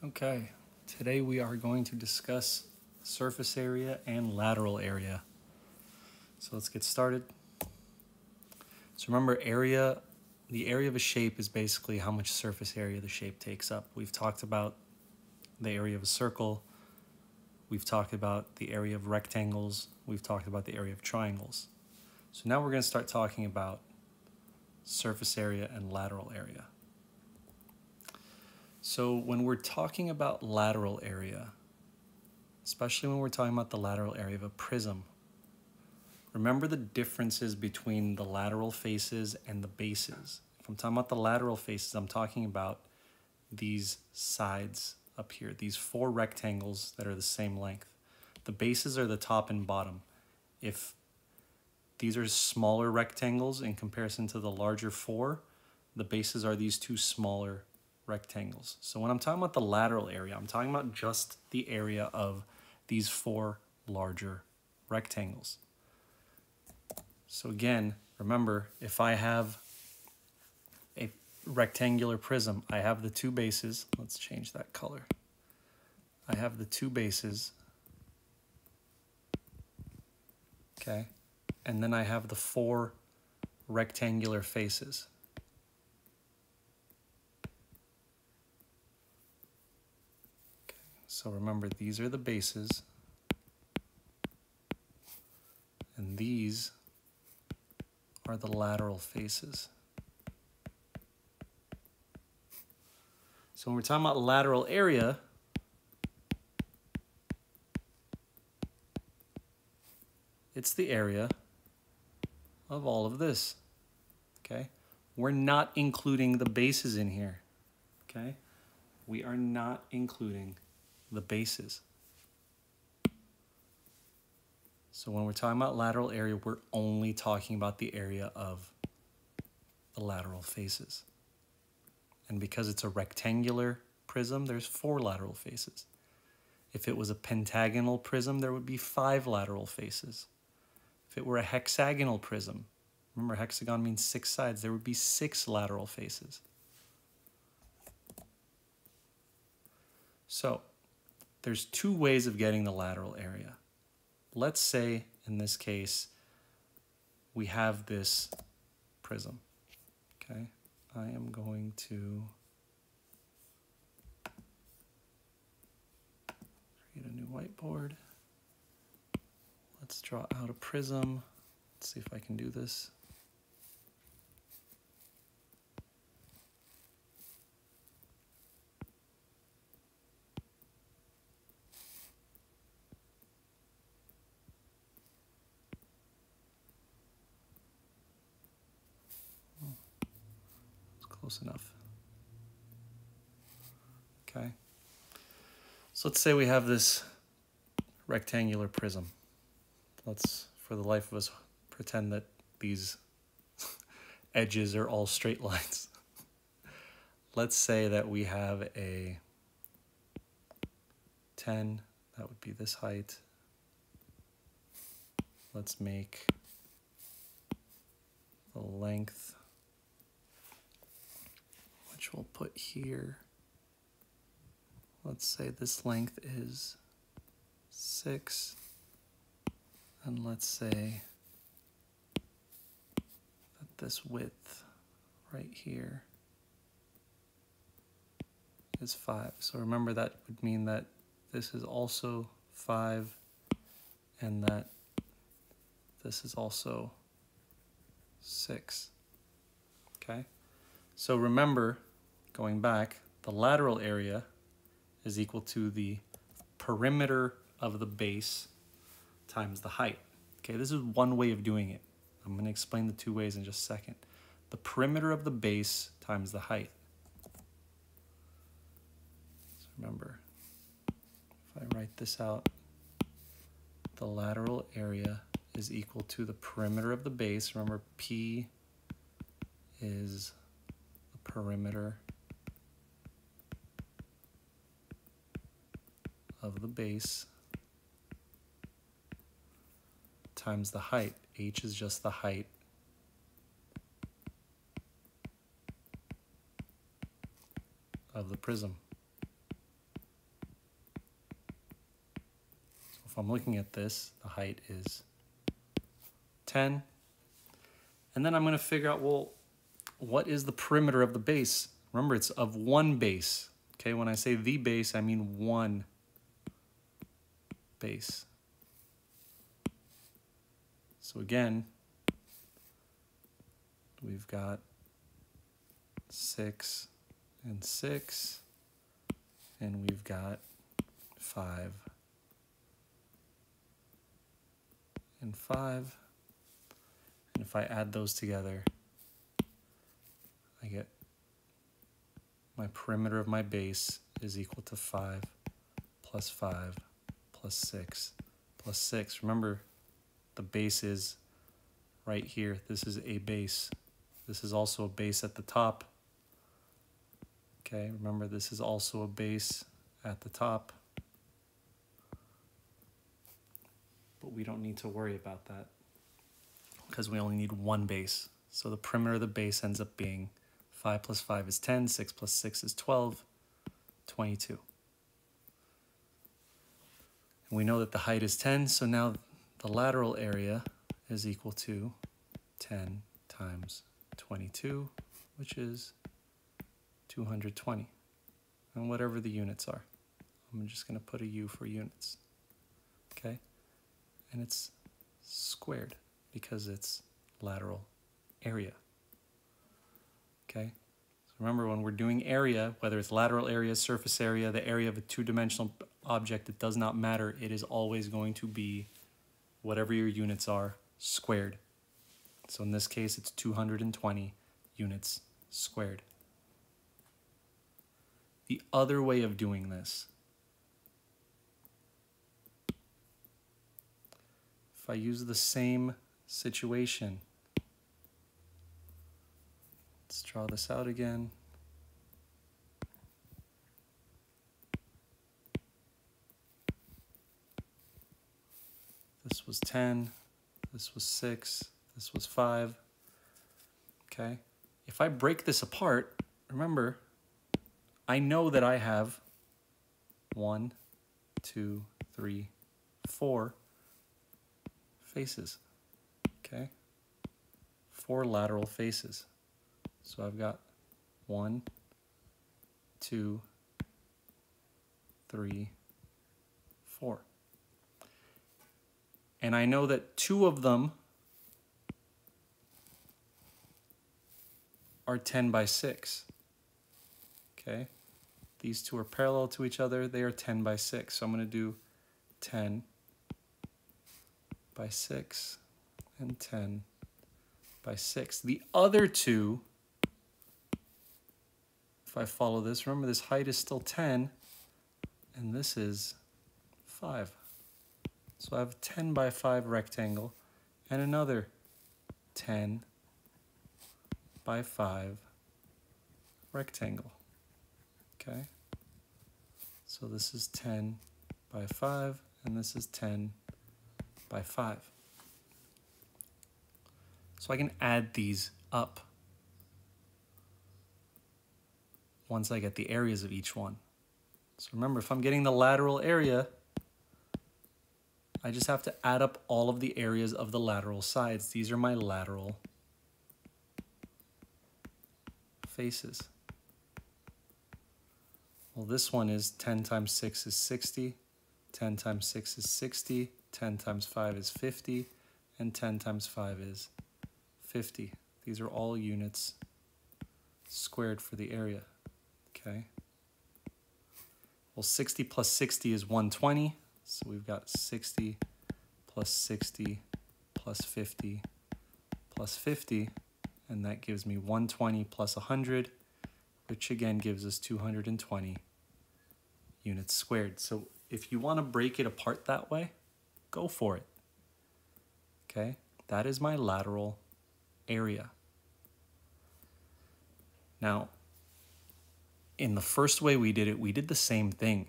Okay, today we are going to discuss surface area and lateral area. So let's get started. So remember, the area of a shape is basically how much surface area the shape takes up. We've talked about the area of a circle. We've talked about the area of rectangles. We've talked about the area of triangles. So now we're going to start talking about surface area and lateral area. So when we're talking about lateral area, especially when we're talking about the lateral area of a prism, remember the differences between the lateral faces and the bases. If I'm talking about the lateral faces, I'm talking about these sides up here, these four rectangles that are the same length. The bases are the top and bottom. If these are smaller rectangles in comparison to the larger four, the bases are these two smaller rectangles. So when I'm talking about the lateral area, I'm talking about just the area of these four larger rectangles. So again, remember, if I have a rectangular prism, I have the two bases. Let's change that color. I have the two bases, okay? And then I have the four rectangular faces. Okay, so remember, these are the bases, and these are the lateral faces. So when we're talking about lateral area, it's the area of all of this, okay? We're not including the bases in here, okay? We are not including the bases. So when we're talking about lateral area, we're only talking about the area of the lateral faces. And because it's a rectangular prism, there's four lateral faces. If it was a pentagonal prism, there would be 5 lateral faces. If it were a hexagonal prism, remember hexagon means 6 sides, there would be 6 lateral faces. So there's 2 ways of getting the lateral area. Let's say, in this case, we have this prism, okay? I am going to create a new whiteboard. Let's draw out a prism. Let's see if I can do this. Close enough. Okay. So let's say we have this rectangular prism. Let's, for the life of us, pretend that these edges are all straight lines. Let's say that we have a 10, that would be this height. Let's make the length, which we'll put here. Let's say this length is 6, and let's say that this width right here is 5. So remember, that would mean that this is also 5, and that this is also 6, okay? So remember, going back, the lateral area is equal to the perimeter of the base times the height. Okay, this is one way of doing it. I'm going to explain the 2 ways in just a second. The perimeter of the base times the height. So remember, if I write this out, the lateral area is equal to the perimeter of the base. Remember, P is the perimeter of the base times the height. H is just the height of the prism. if I'm looking at this, the height is 10. And then I'm going to figure out, well, what is the perimeter of the base? Remember, it's of one base. Okay, when I say the base, I mean one base. So again, we've got 6 and 6, and we've got 5 and 5. And if I add those together, I get my perimeter of my base is equal to 5 plus 5 plus 6 plus 6. Remember, the base is right here. This is a base. This is also a base at the top. Okay, remember, this is also a base at the top. But we don't need to worry about that because we only need one base. So the perimeter of the base ends up being 5 plus 5 is 10, 6 plus 6 is 12, 22. And we know that the height is 10, so now the lateral area is equal to 10 times 22, which is 220. And whatever the units are. I'm just going to put a U for units. Okay? And it's squared because it's lateral area. Okay? So remember, when we're doing area, whether it's lateral area, surface area, the area of a two-dimensional object, it does not matter. It is always going to be, whatever your units are, squared. So in this case, it's 220 units squared. The other way of doing this, if I use the same situation, let's draw this out again. This was 10, this was 6, this was 5. Okay? If I break this apart, remember, I know that I have 1, 2, 3, 4 faces. Okay? 4 lateral faces. So I've got 1, 2, 3, 4. And I know that 2 of them are 10 by 6. Okay? These 2 are parallel to each other. They are 10 by 6. So I'm going to do 10 by 6 and 10 by 6. The other 2, if I follow this, remember this height is still 10, and this is 5. So I have a 10 by 5 rectangle and another 10 by 5 rectangle. Okay? So this is 10 by 5 and this is 10 by 5. So I can add these up once I get the areas of each one. So remember, if I'm getting the lateral area, I just have to add up all of the areas of the lateral sides. These are my lateral faces. Well, this one is 10 times 6 is 60, 10 times 6 is 60, 10 times 5 is 50, and 10 times 5 is 50. These are all units squared for the area. Okay. Well, 60 plus 60 is 120. So we've got 60 plus 60 plus 50 plus 50. And that gives me 120 plus 100, which again gives us 220 units squared. So if you want to break it apart that way, go for it. Okay, that is my lateral area. Now, in the first way we did it, we did the same thing.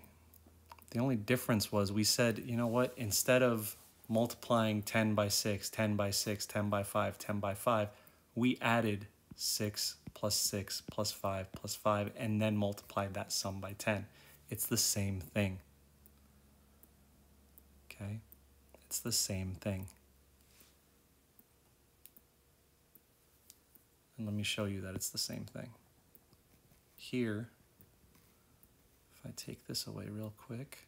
The only difference was we said, you know what, instead of multiplying 10 by 6, 10 by 6, 10 by 5, 10 by 5, we added 6 plus 6 plus 5 plus 5 and then multiplied that sum by 10. It's the same thing. Okay, it's the same thing. And let me show you that it's the same thing. Here, if I take this away real quick,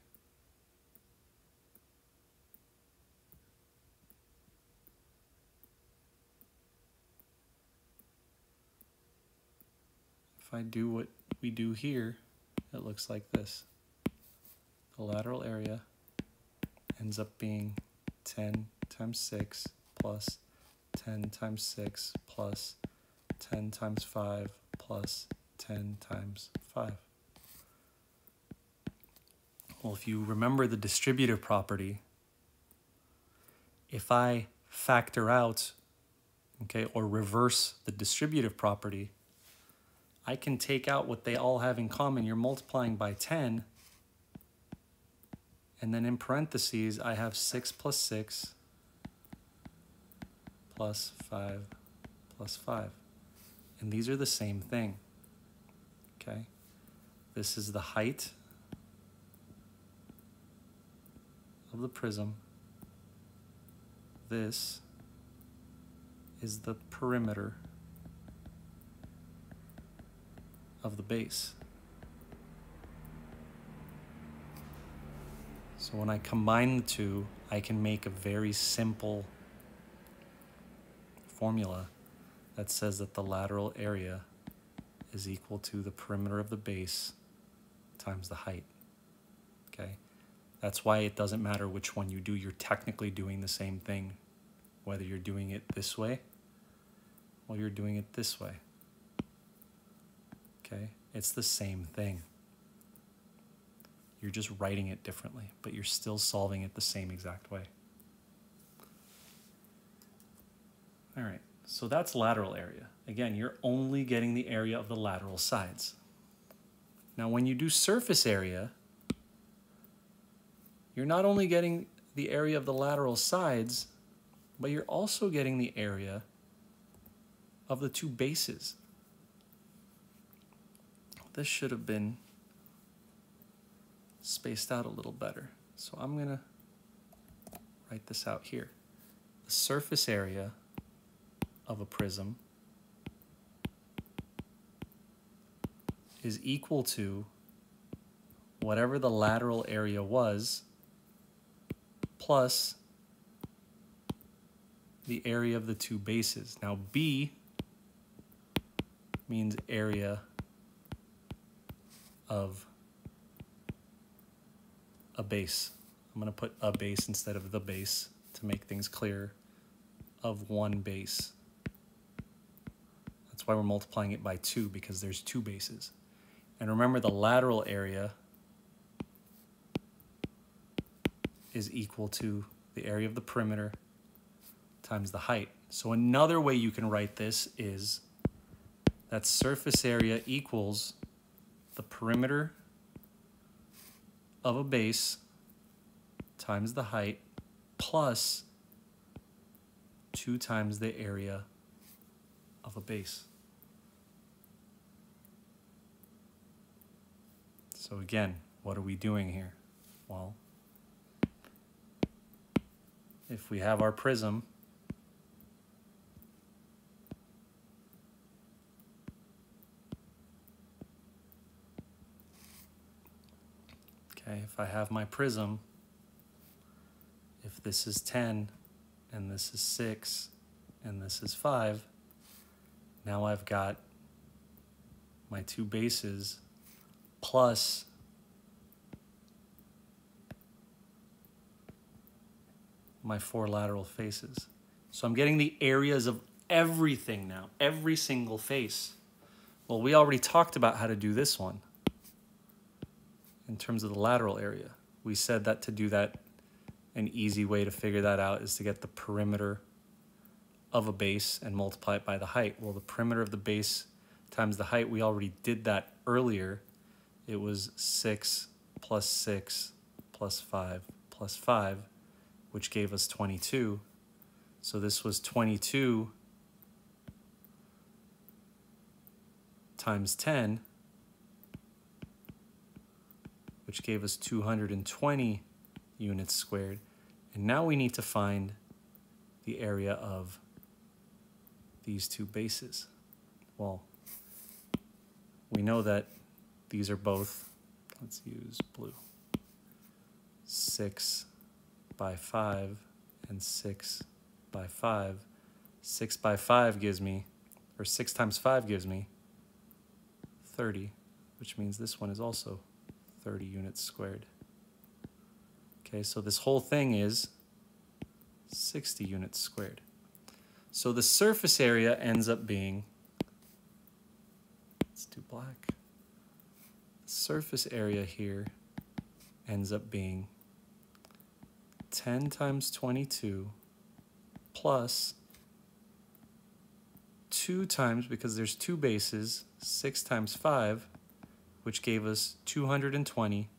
if I do what we do here, it looks like this. The lateral area ends up being 10 times 6 plus 10 times 6 plus 10 times 5 plus 10 times 5. Well, if you remember the distributive property, if I factor out, okay, or reverse the distributive property, I can take out what they all have in common. You're multiplying by 10, and then in parentheses, I have 6 plus 6 plus 5 plus 5. And these are the same thing, okay? This is the height of the prism. This is the perimeter of the base. So when I combine the two, I can make a very simple formula that says that the lateral area is equal to the perimeter of the base times the height. Okay? That's why it doesn't matter which one you do. You're technically doing the same thing, whether you're doing it this way or you're doing it this way. Okay? It's the same thing. You're just writing it differently, but you're still solving it the same exact way. All right, so that's lateral area. Again, you're only getting the area of the lateral sides. Now, when you do surface area, you're not only getting the area of the lateral sides, but you're also getting the area of the two bases. This should have been spaced out a little better. So I'm gonna write this out here. The surface area of a prism is equal to whatever the lateral area was plus the area of the two bases. Now B means area of a base. I'm going to put a base instead of the base to make things clear, of one base. That's why we're multiplying it by 2, because there's two bases. And remember, the lateral area is equal to the area of the perimeter times the height. So another way you can write this is that surface area equals the perimeter of a base times the height plus 2 times the area of a base. So again, what are we doing here? Well, if we have our prism, okay, if I have my prism, if this is 10 and this is 6 and this is 5, now I've got my two bases plus my 4 lateral faces. So I'm getting the areas of everything now, every single face. Well, we already talked about how to do this one in terms of the lateral area. We said that to do that, an easy way to figure that out is to get the perimeter of a base and multiply it by the height. Well, the perimeter of the base times the height, we already did that earlier. It was 6 plus 6 plus 5 plus 5, which gave us 22. So this was 22 times 10, which gave us 220 units squared. And now we need to find the area of these two bases. Well, we know that these are both, let's use blue, 6 by 5 and 6 by 5. 6 by 5 gives me, or 6 times 5 gives me 30, which means this one is also 30 units squared. Okay, so this whole thing is 60 units squared. So the surface area ends up being, let's do black. The surface area here ends up being 10 times 22 plus 2 times, because there's two bases, 6 times 5, which gave us 220,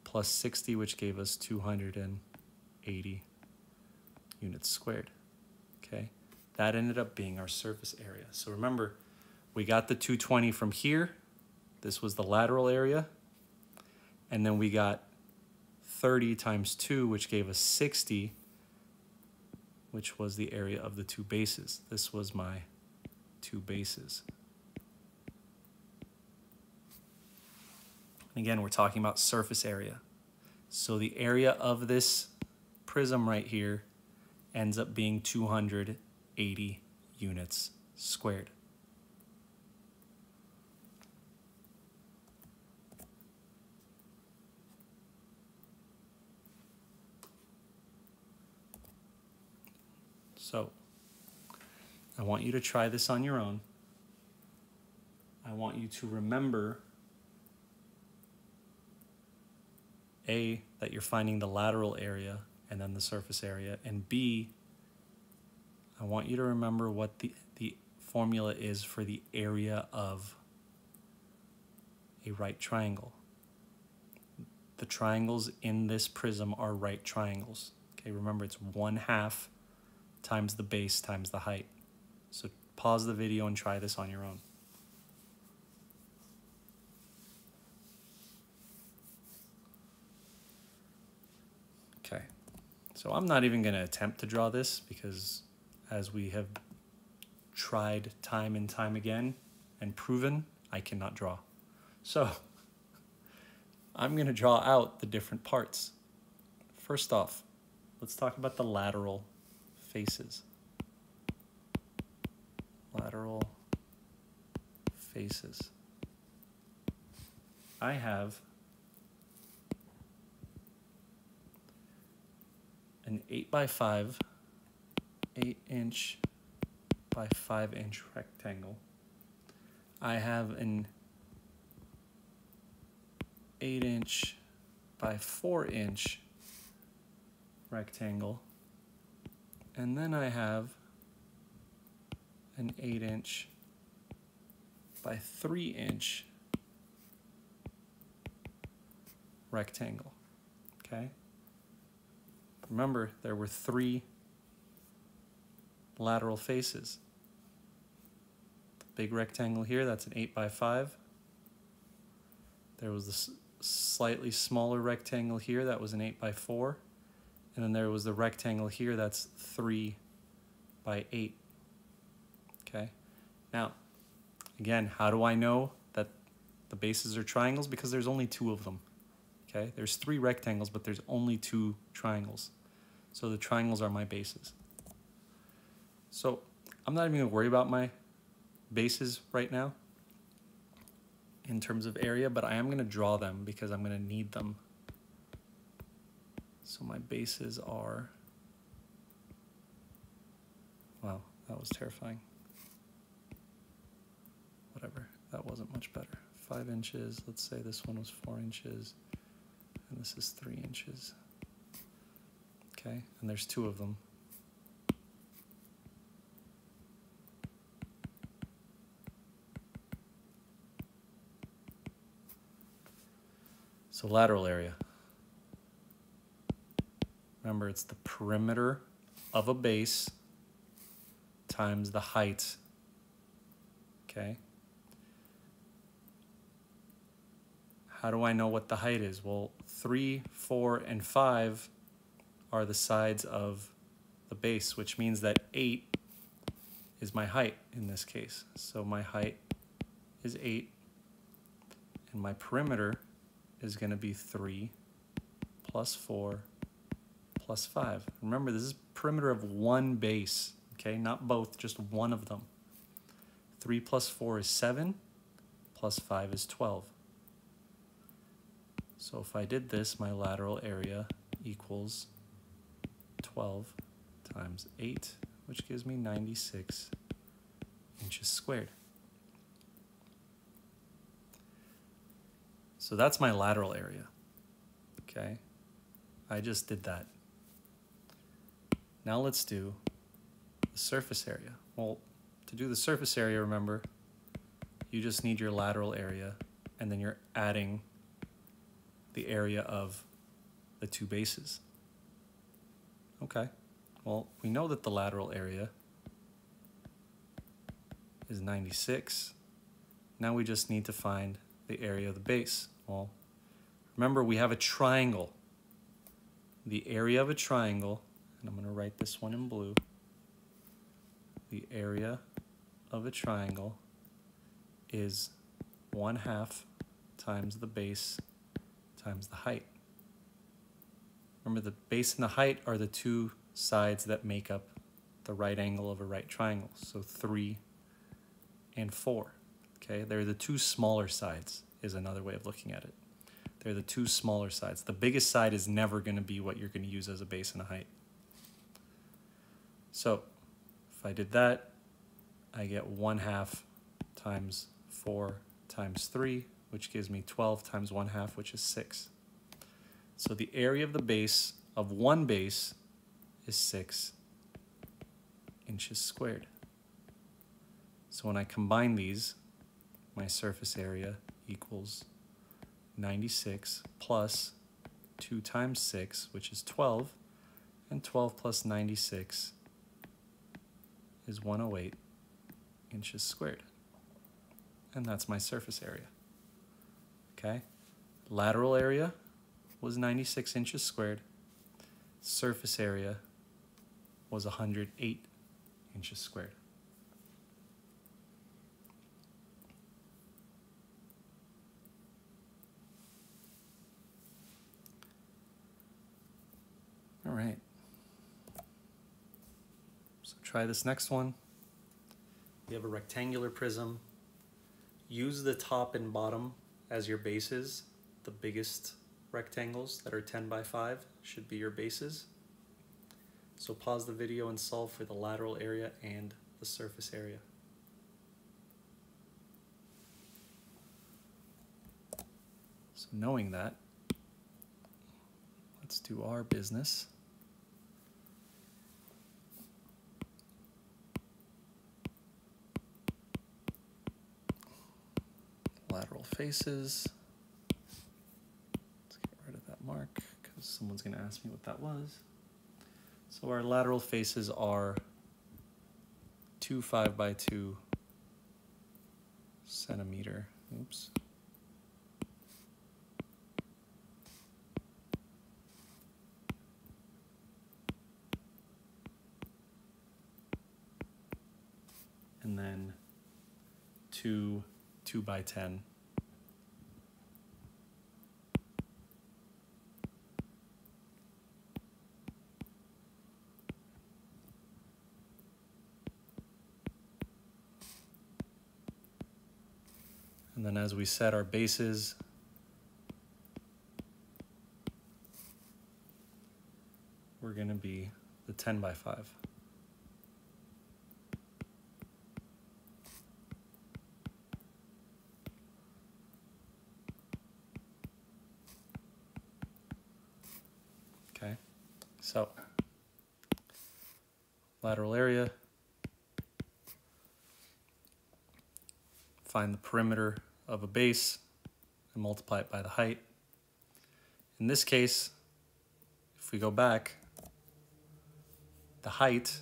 plus 60, which gave us 280 units squared. Okay, that ended up being our surface area. So remember, we got the 220 from here. This was the lateral area. And then we got 30 times 2, which gave us 60, which was the area of the two bases. This was my two bases. And again, we're talking about surface area. So the area of this prism right here ends up being 280 units squared. So I want you to try this on your own. I want you to remember A, that you're finding the lateral area and then the surface area, and B, I want you to remember what the formula is for the area of a right triangle. The triangles in this prism are right triangles. Okay, remember it's 1/2 times the base times the height. So pause the video and try this on your own. Okay, so I'm not even going to attempt to draw this because, as we have tried time and time again and proven, I cannot draw. So I'm going to draw out the different parts. First off, let's talk about the lateral faces. Lateral faces. I have an 8 by 5, 8-inch by 5-inch rectangle. I have an 8-inch by 4-inch rectangle. And then I have an 8-inch by 3-inch rectangle. Okay? Remember, there were 3 lateral faces. The big rectangle here, that's an 8 by 5. There was this slightly smaller rectangle here, that was an 8 by 4. And then there was the rectangle here, that's 3 by 8. Okay? Now, again, how do I know that the bases are triangles? Because there's only 2 of them. Okay? There's 3 rectangles, but there's only 2 triangles. So the triangles are my bases. So I'm not even going to worry about my bases right now in terms of area, but I am going to draw them because I'm going to need them. So my bases are, wow, that was terrifying. Whatever, that wasn't much better. 5 inches, let's say this one was 4 inches, and this is 3 inches. Okay, and there's 2 of them. So lateral area. Remember, it's the perimeter of a base times the height. Okay? How do I know what the height is? Well, 3, 4, and 5 are the sides of the base, which means that 8 is my height in this case. So my height is 8, and my perimeter is going to be 3 plus 4 plus 5. Remember, this is perimeter of one base, okay? Not both, just one of them. 3 plus 4 is 7, plus 5 is 12. So if I did this, my lateral area equals 12 times 8, which gives me 96 inches squared. So that's my lateral area, okay? I just did that. Now let's do the surface area. Well, to do the surface area, remember, you just need your lateral area, and then you're adding the area of the two bases. Okay, well, we know that the lateral area is 96. Now we just need to find the area of the base. Well, remember, we have a triangle. The area of a triangle, and I'm going to write this one in blue. The area of a triangle is 1/2 times the base times the height. Remember, the base and the height are the two sides that make up the right angle of a right triangle. So 3 and 4. Okay, they're the two smaller sides, is another way of looking at it. They're the two smaller sides. The biggest side is never going to be what you're going to use as a base and a height. So if I did that, I get 1/2 times 4 times 3, which gives me 12 times 1/2, which is 6. So the area of the base of one base is 6 inches squared. So when I combine these, my surface area equals 96 plus 2 times 6, which is 12, and 12 plus 96 is 108 inches squared. And that's my surface area. Okay? Lateral area was 96 inches squared. Surface area was 108 inches squared. All right. So try this next one. You have a rectangular prism. Use the top and bottom as your bases. The biggest rectangles that are 10 by 5 should be your bases. So pause the video and solve for the lateral area and the surface area. So knowing that, let's do our business. Lateral faces. Let's get rid of that mark because someone's going to ask me what that was. So our lateral faces are 2 5 by 2 centimeter. Oops. And then 2 by 10. And then as we set our bases, we're going to be the 10 by 5. Okay, so lateral area, find the perimeter of a base and multiply it by the height. In this case, if we go back, the height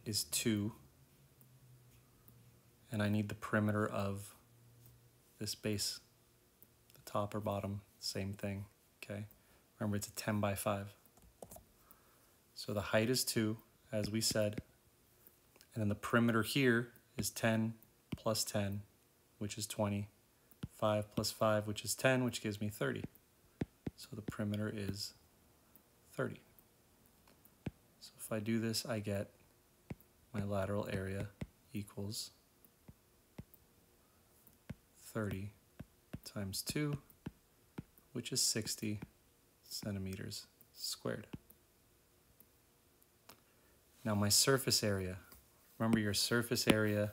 is 2, and I need the perimeter of this base, the top or bottom, same thing, okay? Remember, it's a 10 by 5. So the height is 2, as we said. And then the perimeter here is 10 plus 10, which is 20. 5 plus 5, which is 10, which gives me 30. So the perimeter is 30. So if I do this, I get my lateral area equals 30 times 2, which is 60 centimeters squared. Now my surface area. Remember, your surface area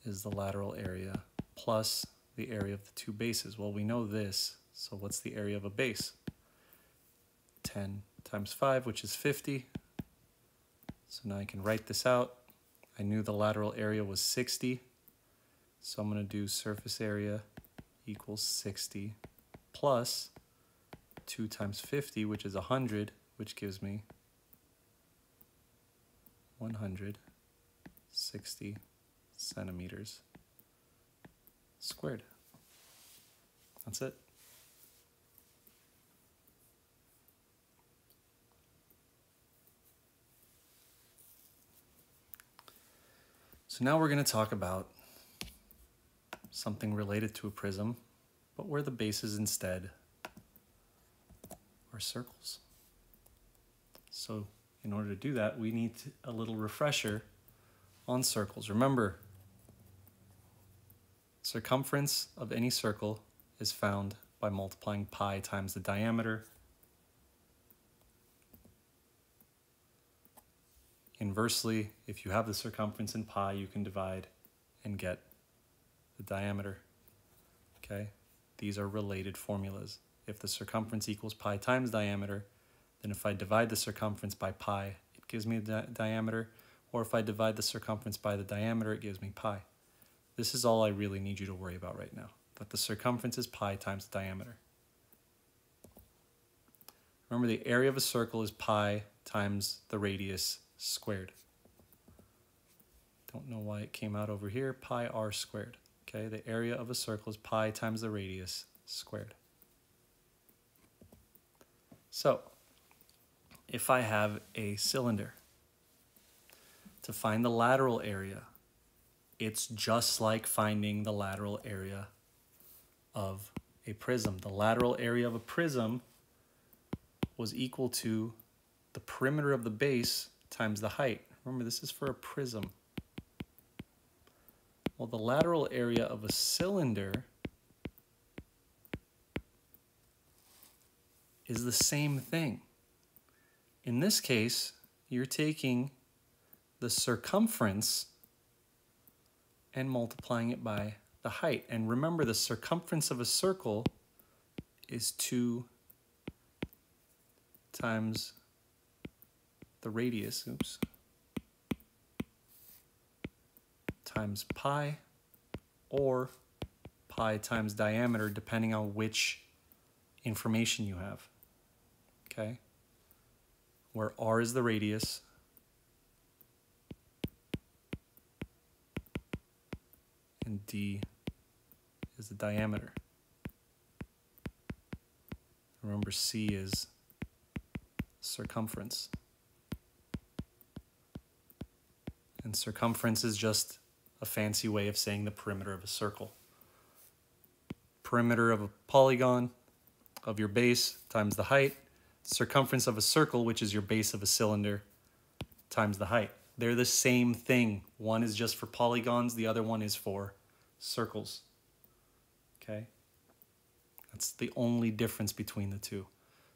is the lateral area plus the area of the two bases. Well, we know this, so what's the area of a base? 10 times 5, which is 50. So now I can write this out. I knew the lateral area was 60, so I'm going to do surface area equals 60 plus 2 times 50, which is 100, which gives me 160 centimeters squared. That's it. So now we're going to talk about something related to a prism, but where the bases instead are circles. So in order to do that, we need a little refresher on circles. Remember, circumference of any circle is found by multiplying pi times the diameter. Inversely, if you have the circumference in pi, you can divide and get the diameter. Okay? These are related formulas. If the circumference equals pi times diameter, then if I divide the circumference by pi, it gives me the diameter. Or if I divide the circumference by the diameter, it gives me pi. This is all I really need you to worry about right now, that the circumference is pi times the diameter. Remember, the area of a circle is pi times the radius squared. Don't know why it came out over here, pi r squared. Okay, the area of a circle is pi times the radius squared. So, if I have a cylinder, to find the lateral area, it's just like finding the lateral area of a prism. The lateral area of a prism was equal to the perimeter of the base times the height. Remember, this is for a prism. Well, the lateral area of a cylinder is the same thing. In this case, you're taking the circumference and multiplying it by the height. And remember, the circumference of a circle is 2 times the radius, times pi, or pi times diameter, depending on which information you have. Okay? Where r is the radius, and d is the diameter. Remember, c is circumference. And circumference is just a fancy way of saying the perimeter of a circle. Perimeter of a polygon of your base times the height. Circumference of a circle, which is your base of a cylinder, times the height. They're the same thing. One is just for polygons, the other one is for circles. Okay? That's the only difference between the two.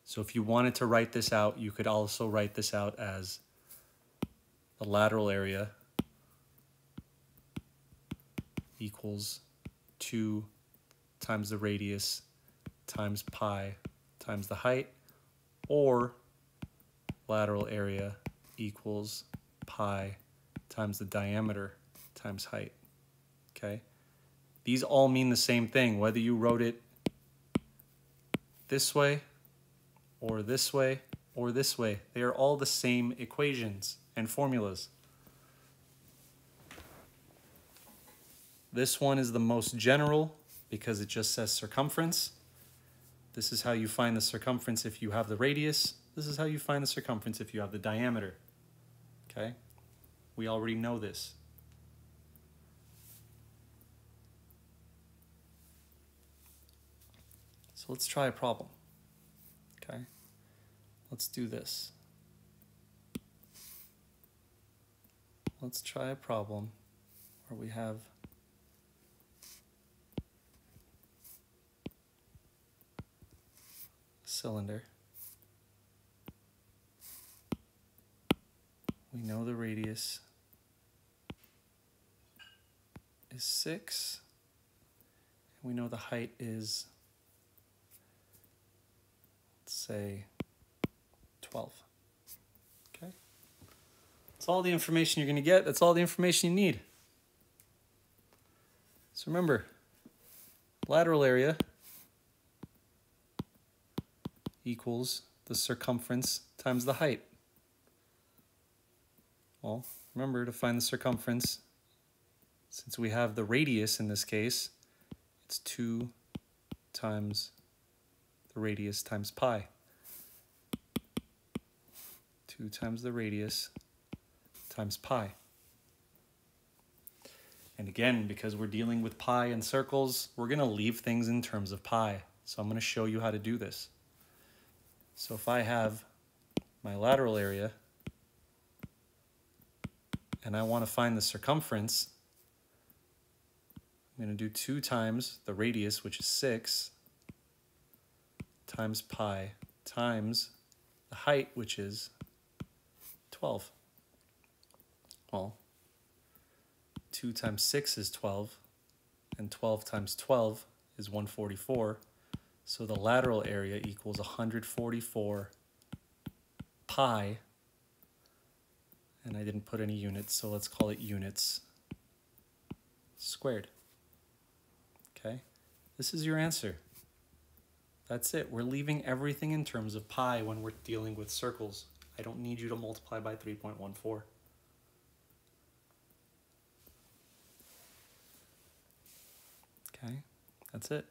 So if you wanted to write this out, you could also write this out as the lateral area equals 2 times the radius times pi times the height, or lateral area equals pi times the diameter times height. Okay? These all mean the same thing, whether you wrote it this way, or this way, or this way. They are all the same equations and formulas. This one is the most general because it just says circumference. This is how you find the circumference if you have the radius. This is how you find the circumference if you have the diameter. Okay? We already know this. So let's try a problem. Okay? Let's do this. Let's try a problem where we have a cylinder. We know the radius is 6, and we know the height is, let's say, 12. Okay? That's all the information you're going to get. That's all the information you need. So remember, lateral area equals the circumference times the height. Well, remember, to find the circumference, since we have the radius in this case, it's 2 times the radius times pi. 2 times the radius times pi. And again, because we're dealing with pi and circles, we're going to leave things in terms of pi. So I'm going to show you how to do this. So if I have my lateral area and I want to find the circumference, I'm going to do 2 times the radius, which is 6, times pi, times the height, which is 12. Well, 2 times 6 is 12, and 12 times 12 is 144. So the lateral area equals 144 pi, and I didn't put any units, so let's call it units squared. Okay, this is your answer. That's it. We're leaving everything in terms of pi when we're dealing with circles. I don't need you to multiply by 3.14. Okay, that's it.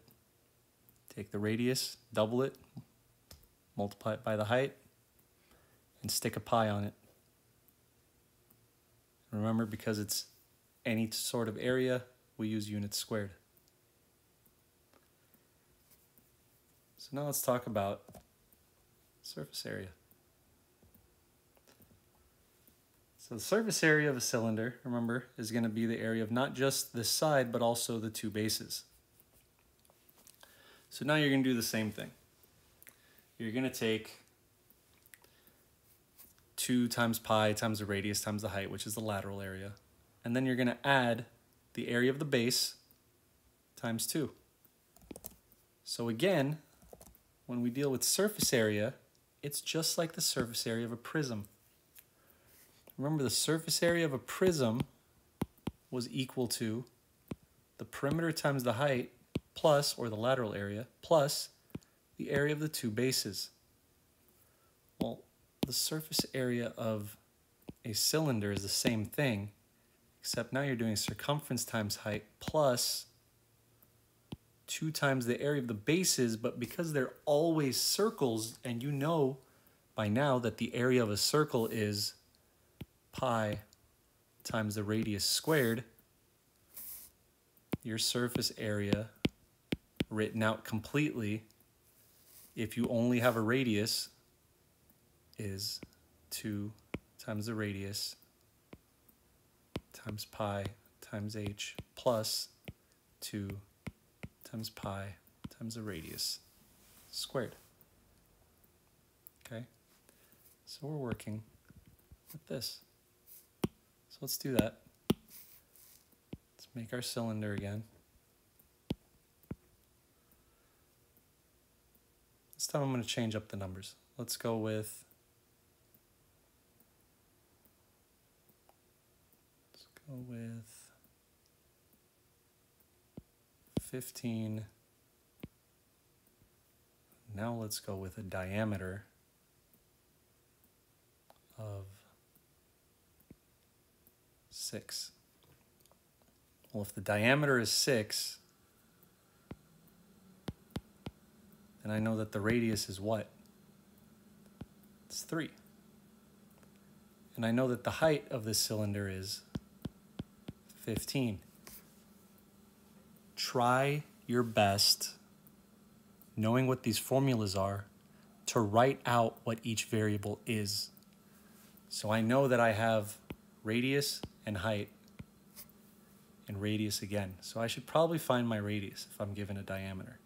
Take the radius, double it, multiply it by the height, and stick a pi on it. Remember, because it's any sort of area, we use units squared. So now let's talk about surface area. So the surface area of a cylinder, remember, is going to be the area of not just this side, but also the 2 bases. So now you're going to do the same thing. You're going to take 2 times pi times the radius times the height, which is the lateral area. And then you're going to add the area of the base times 2. So again, when we deal with surface area, it's just like the surface area of a prism. Remember, the surface area of a prism was equal to the perimeter times the height plus, or the lateral area, plus the area of the 2 bases. Well, the surface area of a cylinder is the same thing, except now you're doing circumference times height plus 2 times the area of the bases, but because they're always circles, and you know by now that the area of a circle is pi times the radius squared, your surface area written out completely, if you only have a radius, is 2 times the radius times pi times h plus 2 times pi times the radius squared. Okay, so we're working with this. So let's do that. Let's make our cylinder again. This time I'm going to change up the numbers. Let's go with 15. Now let's go with a diameter of 6. Well, if the diameter is 6, And I know that the radius is what? It's 3. And I know that the height of this cylinder is 15. Try your best, knowing what these formulas are, to write out what each variable is. So I know that I have radius and height and radius again. So I should probably find my radius if I'm given a diameter.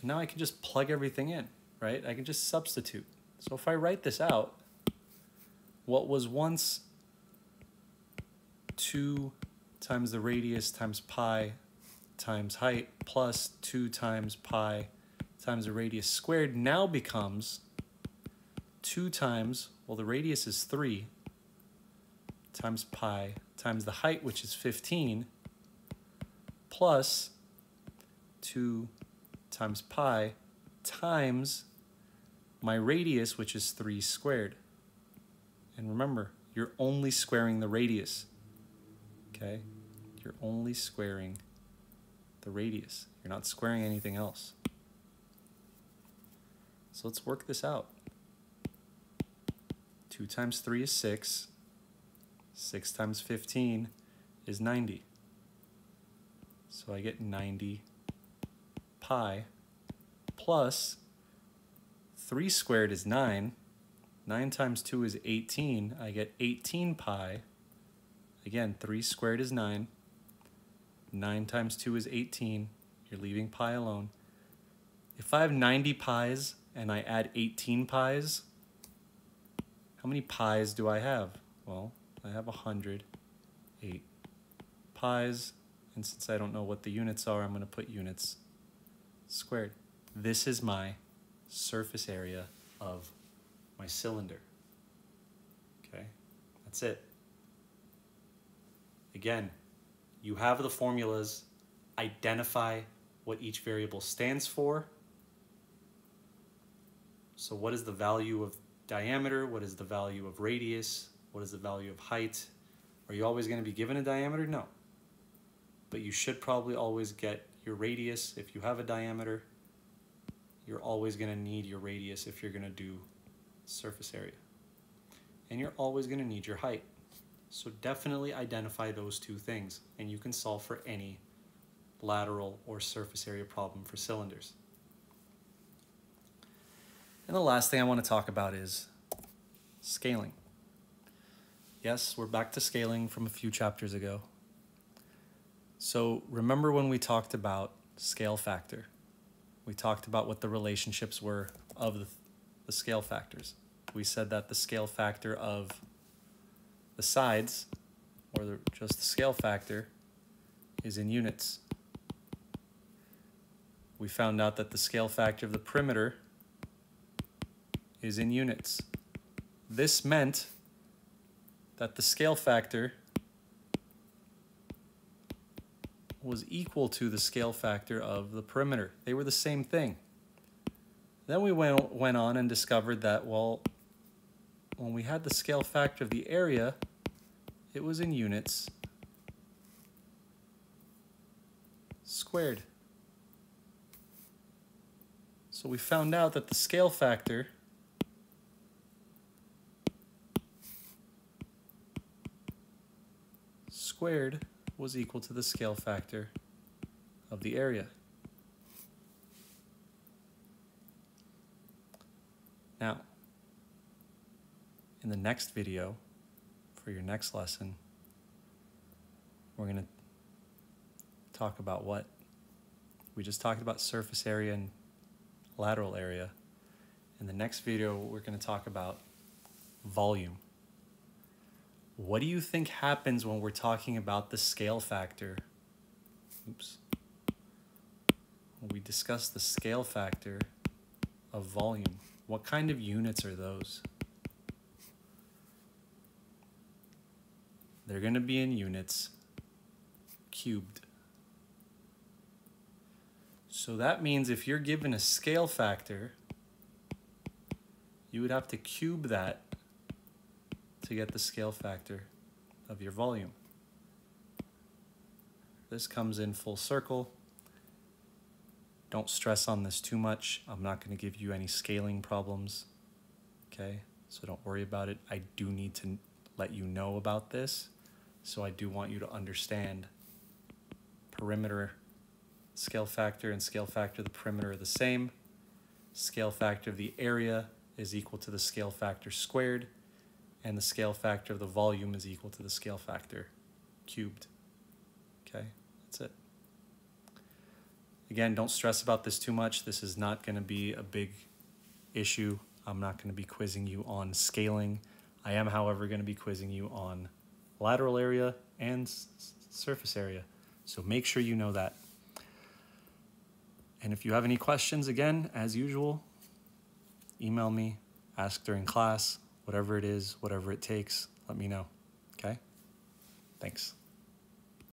And now I can just plug everything in, right? I can just substitute. So if I write this out, what was once 2 times the radius times pi times height plus 2 times pi times the radius squared now becomes 2 times, well, the radius is 3 times pi times the height, which is 15, plus 2 times pi times my radius, which is 3 squared. And remember, you're only squaring the radius, okay? You're only squaring the radius. You're not squaring anything else. So let's work this out. 2 times 3 is 6. 6 times 15 is 90. So I get 90 pi plus 3 squared is 9. 9 times 2 is 18. I get 18 pi. Again, 3 squared is 9. 9 times 2 is 18. You're leaving pi alone. If I have 90 pi's and I add 18 pi's, how many pi's do I have? Well, I have 108 pi's. And since I don't know what the units are, I'm going to put units squared. This is my surface area of my cylinder. Okay, that's it. Again, you have the formulas. Identify what each variable stands for. So what is the value of diameter? What is the value of radius? What is the value of height? Are you always going to be given a diameter? No. But you should probably always get your radius if you have a diameter. You're always going to need your radius if you're going to do surface area. And you're always going to need your height. So definitely identify those two things, and you can solve for any lateral or surface area problem for cylinders. And the last thing I want to talk about is scaling. Yes, we're back to scaling from a few chapters ago. So remember when we talked about scale factor? We talked about what the relationships were of the scale factors. We said that the scale factor of the sides, or just the scale factor, is in units. We found out that the scale factor of the perimeter is in units. This meant that the scale factor was equal to the scale factor of the perimeter. They were the same thing. Then we went on and discovered that, well, when we had the scale factor of the area, it was in units squared. So we found out that the scale factor squared was equal to the scale factor of the area. Now, in the next video, for your next lesson, we're going to talk about what? We just talked about surface area and lateral area. In the next video, we're going to talk about volume. What do you think happens when we're talking about the scale factor? Oops. When we discuss the scale factor of volume, what kind of units are those? They're going to be in units cubed. So that means if you're given a scale factor, you would have to cube that to get the scale factor of your volume. This comes in full circle. Don't stress on this too much. I'm not going to give you any scaling problems, okay? So don't worry about it. I do need to let you know about this. So I do want you to understand perimeter scale factor and scale factor of the perimeter are the same. Scale factor of the area is equal to the scale factor squared, and the scale factor of the volume is equal to the scale factor cubed. Okay, that's it. Again, don't stress about this too much. This is not going to be a big issue. I'm not going to be quizzing you on scaling. I am, however, going to be quizzing you on lateral area and surface area. So make sure you know that. And if you have any questions, again, as usual, email me, ask during class, whatever it is, whatever it takes, let me know. Okay? Thanks.